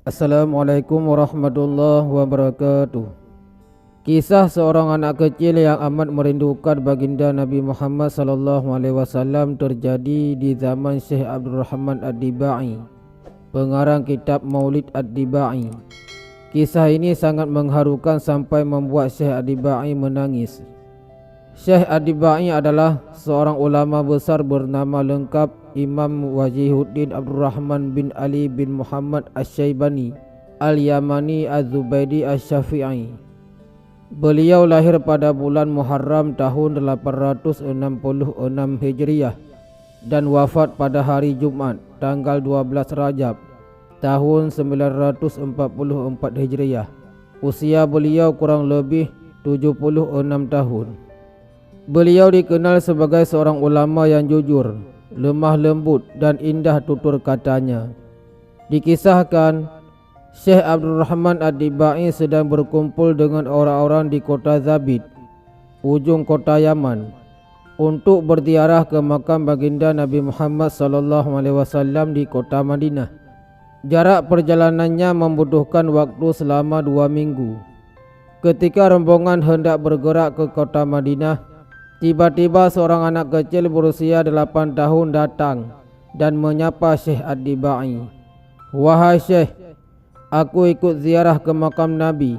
Assalamualaikum warahmatullahi wabarakatuh. Kisah seorang anak kecil yang amat merindukan baginda Nabi Muhammad SAW terjadi di zaman Syekh Abdul Rahman Ad-Dibai, pengarang kitab Maulid Ad-Dibai. Kisah ini sangat mengharukan sampai membuat Syekh Ad-Dibai menangis. Syekh Ad-Dibai adalah seorang ulama besar bernama lengkap Imam Wajihuddin Abdul Rahman bin Ali bin Muhammad Asy-Syaibani Al-Yamani Az-Zubaidi Asy-Syafi'i. Beliau lahir pada bulan Muharram tahun 866 Hijriah dan wafat pada hari Jumat tanggal 12 Rajab tahun 944 Hijriah. Usia beliau kurang lebih 76 tahun. Beliau dikenal sebagai seorang ulama yang jujur, lemah lembut dan indah tutur katanya. Dikisahkan Syekh Abdul Rahman Ad-Dibai sedang berkumpul dengan orang-orang di kota Zabid, ujung kota Yaman, untuk berziarah ke makam baginda Nabi Muhammad SAW di kota Madinah. Jarak perjalanannya membutuhkan waktu selama 2 minggu. Ketika rombongan hendak bergerak ke kota Madinah, tiba-tiba seorang anak kecil berusia 8 tahun datang dan menyapa Syekh Ad-Dibai. "Wahai Syekh, aku ikut ziarah ke makam Nabi."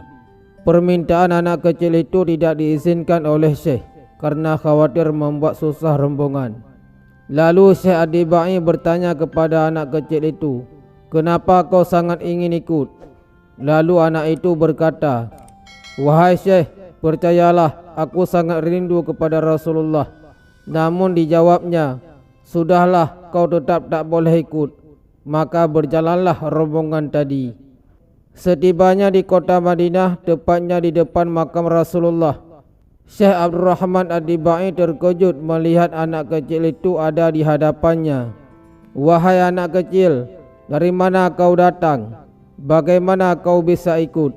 Permintaan anak kecil itu tidak diizinkan oleh Syekh karena khawatir membuat susah rombongan. Lalu Syekh Ad-Dibai bertanya kepada anak kecil itu, "Kenapa kau sangat ingin ikut?" Lalu anak itu berkata, "Wahai Syekh, percayalah, aku sangat rindu kepada Rasulullah." Namun dijawabnya, "Sudahlah, kau tetap tak boleh ikut." Maka berjalanlah rombongan tadi. Setibanya di kota Madinah, tepatnya di depan makam Rasulullah, Syekh Abdul Rahman Ad-Dibai terkejut melihat anak kecil itu ada di hadapannya. "Wahai anak kecil, dari mana kau datang? Bagaimana kau bisa ikut?"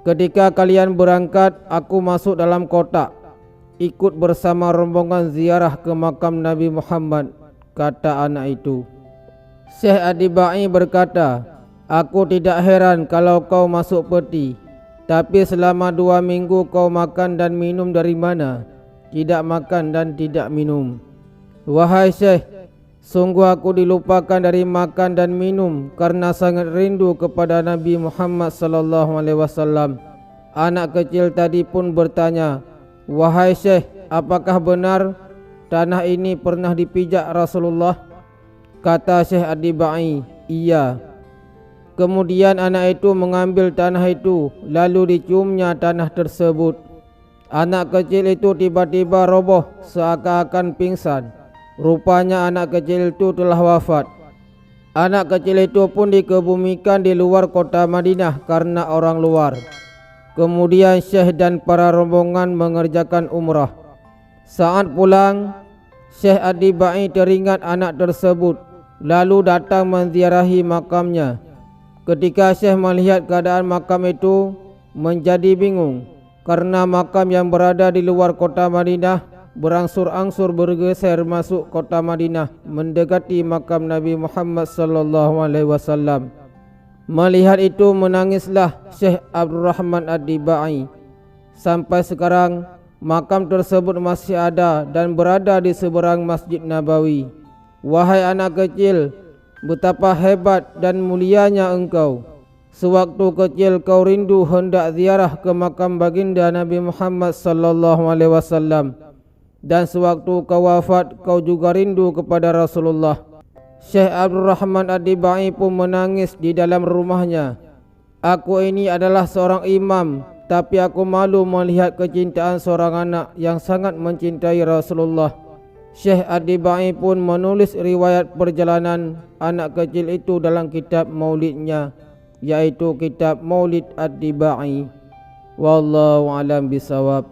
"Ketika kalian berangkat, aku masuk dalam kotak, ikut bersama rombongan ziarah ke makam Nabi Muhammad," kata anak itu. Syekh Ad-Dibai berkata, "Aku tidak heran kalau kau masuk peti, tapi selama 2 minggu kau makan dan minum dari mana?" "Tidak makan dan tidak minum." "Wahai Syekh, sungguh aku dilupakan dari makan dan minum karena sangat rindu kepada Nabi Muhammad SAW." Anak kecil tadi pun bertanya, "Wahai Syekh, apakah benar tanah ini pernah dipijak Rasulullah?" Kata Syekh Ad-Dibai, "Iya." Kemudian anak itu mengambil tanah itu, lalu diciumnya tanah tersebut. Anak kecil itu tiba-tiba roboh seakan-akan pingsan. Rupanya anak kecil itu telah wafat. Anak kecil itu pun dikebumikan di luar kota Madinah karena orang luar. Kemudian Syekh dan para rombongan mengerjakan umrah. Saat pulang, Syekh Ad-Dibai teringat anak tersebut, lalu datang menziarahi makamnya. Ketika Syekh melihat keadaan makam itu, menjadi bingung karena makam yang berada di luar kota Madinah berangsur-angsur bergeser masuk kota Madinah mendekati makam Nabi Muhammad SAW. Melihat itu menangislah Syekh Abdul Rahman Ad-Dibai. Sampai sekarang makam tersebut masih ada dan berada di seberang Masjid Nabawi. "Wahai anak kecil, betapa hebat dan mulianya engkau. Sewaktu kecil kau rindu hendak ziarah ke makam baginda Nabi Muhammad SAW, dan sewaktu kau wafat kau juga rindu kepada Rasulullah." Syekh Abdul Rahman Ad-Dibai pun menangis di dalam rumahnya. "Aku ini adalah seorang imam, tapi aku malu melihat kecintaan seorang anak yang sangat mencintai Rasulullah." Syekh Ad-Dibai pun menulis riwayat perjalanan anak kecil itu dalam kitab maulidnya, yaitu kitab Maulid Ad-Dibai. Wallahu a'lam bishawab.